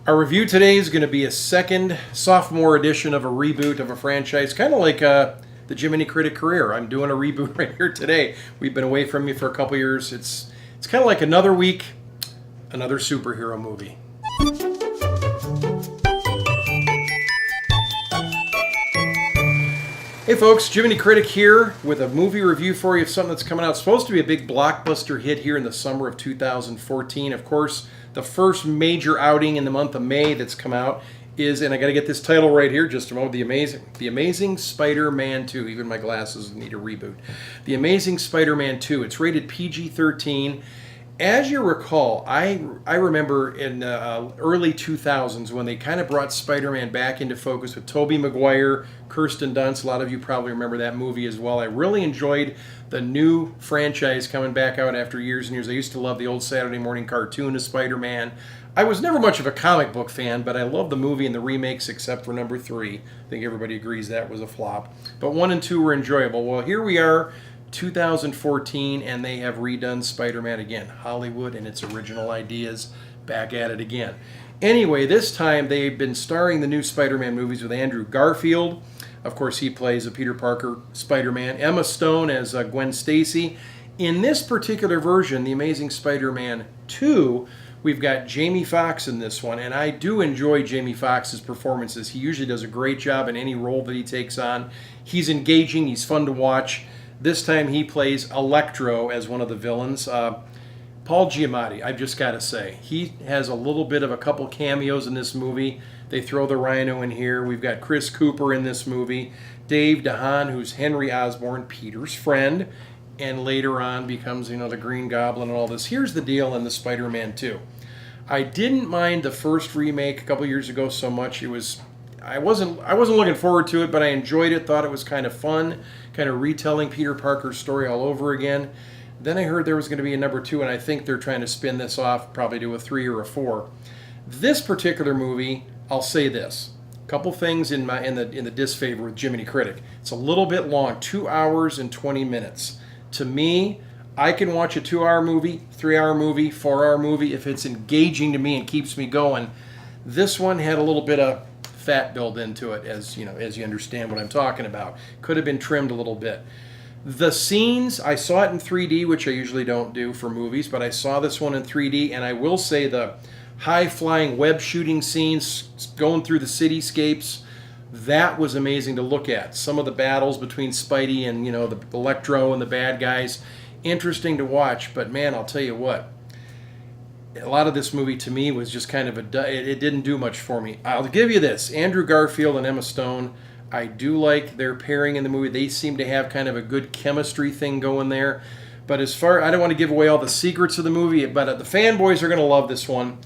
Our review today is going to be a second sophomore edition of a reboot of a franchise, kind of like the Jiminy Critic career. I'm doing a reboot right here today. We've been away from you for a couple years. It's kind of like another week, another superhero movie. Hey folks, Jiminy Critic here with a movie review for you of something that's coming out. It's supposed to be a big blockbuster hit here in the summer of 2014. Of course, the first major outing in the month of May that's come out is, and I got to get this title right here just a moment, The Amazing Spider-Man 2. Even my glasses need a reboot. The Amazing Spider-Man 2. It's rated PG-13. As you recall, I remember in early 2000s when they kind of brought Spider-Man back into focus with Tobey Maguire, Kirsten Dunst. A lot of you probably remember that movie as well. I really enjoyed the new franchise coming back out after years and years. I used to love the old Saturday morning cartoon of Spider-Man. I was never much of a comic book fan, but I love the movie and the remakes except for number 3. I think everybody agrees that was a flop. But 1 and 2 were enjoyable. Well, here we are, 2014, and they have redone Spider-Man again. Hollywood and its original ideas back at it again. Anyway, this time they've been starring the new Spider-Man movies with Andrew Garfield. Of course, he plays a Peter Parker Spider-Man. Emma Stone as Gwen Stacy. In this particular version, The Amazing Spider-Man 2, we've got Jamie Foxx in this one, and I do enjoy Jamie Foxx's performances. He usually does a great job in any role that he takes on. He's engaging, he's fun to watch. This time he plays Electro as one of the villains. Paul Giamatti, I've just got to say, he has a little bit of a couple cameos in this movie. They throw the Rhino in here. We've got Chris Cooper in this movie. Dave DeHaan, who's Henry Osborn, Peter's friend, and later on becomes, the Green Goblin and all this. Here's the deal in the Spider-Man 2. I didn't mind the first remake a couple years ago so much. I wasn't looking forward to it, but I enjoyed it, thought it was kind of fun, kind of retelling Peter Parker's story all over again. Then I heard there was going to be a number 2, and I think they're trying to spin this off, probably to a 3 or a 4. This particular movie, I'll say this. A couple things in the disfavor with Jiminy Critic. It's a little bit long, 2 hours and 20 minutes. To me, I can watch a 2-hour movie, 3-hour movie, 4-hour movie if it's engaging to me and keeps me going. This one had a little bit of fat built into it, as you understand what I'm talking about. Could have been trimmed a little bit. The scenes, I saw it in 3D, which I usually don't do for movies, but I saw this one in 3D, and I will say the high-flying web shooting scenes going through the cityscapes, that was amazing to look at. Some of the battles between Spidey and, the Electro and the bad guys, interesting to watch, but man, I'll tell you what, a lot of this movie to me was just kind of it didn't do much for me. I'll give you this, Andrew Garfield and Emma Stone, I do like their pairing in the movie. They seem to have kind of a good chemistry thing going there. But I don't want to give away all the secrets of the movie, but the fanboys are going to love this one.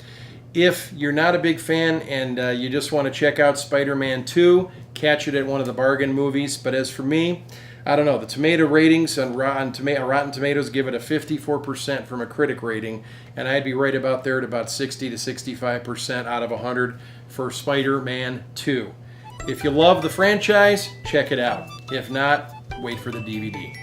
If you're not a big fan and you just want to check out Spider-Man 2, catch it at one of the bargain movies. But as for me, I don't know. The tomato ratings on Rotten Tomatoes give it a 54% from a critic rating, and I'd be right about there at about 60 to 65% out of 100 for Spider-Man 2. If you love the franchise, check it out. If not, wait for the DVD.